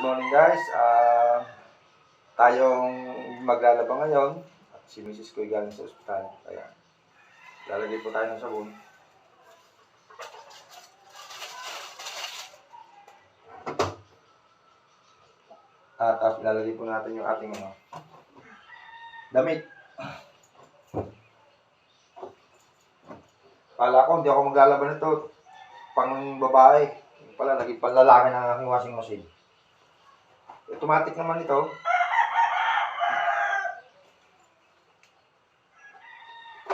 morning guys. Tayong maglalaba ngayon. At si Mrs. Ko'y galing sa ospital. Kaya lalagay po tayo ng sabon. At tapos ilalagay po natin yung ating damit. Kala ko hindi ako maglalaban nito. Pang babae. Pala, naging panlalaki ng aking washing machine. Automatic naman ito.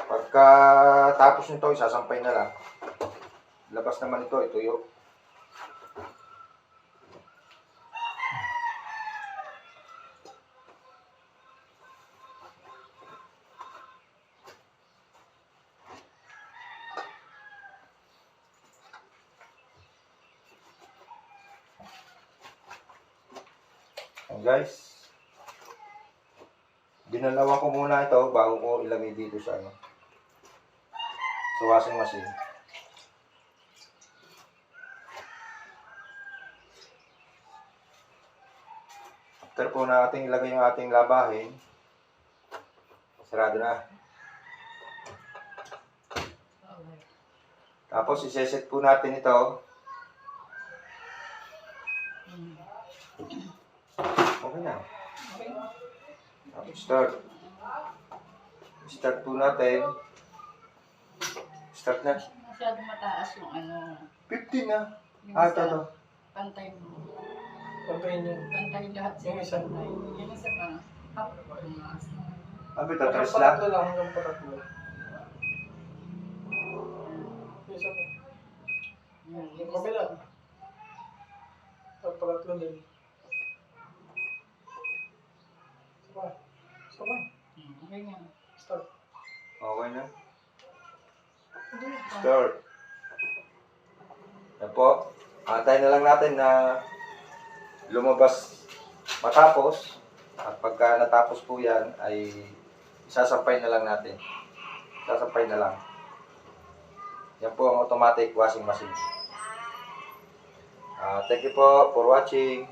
Pagka tapos nito, isasampay na lang. Labas naman ito, ituyo. And guys, dinalawan ko muna ito bago ko ilagay dito sa sa washing machine. After po natin ilagay yung ating labahin, sarado na. Tapos iseset po natin ito. Okay na. Tapos start. Start po natin. Start na. Masyado mataas yung 15 na. Yung Ito. Pantay mo. Pantay niyo. Pantay lahat Yung sila. isa. Pantay. Yung isa pa. Up. Tumaas. Abi, tatras lang. Patatlo lang hanggang patatlo. Yung isa po. Yung Yung kabila. Patatlo din. Sama. Okay nga. Start. Okay na. Start. Yan po. Antayin na lang natin na lumabas matapos. At pagka natapos po yan, ay isasampay na lang natin. Isasampay na lang. Yan po ang automatic washing machine. Thank you po for watching.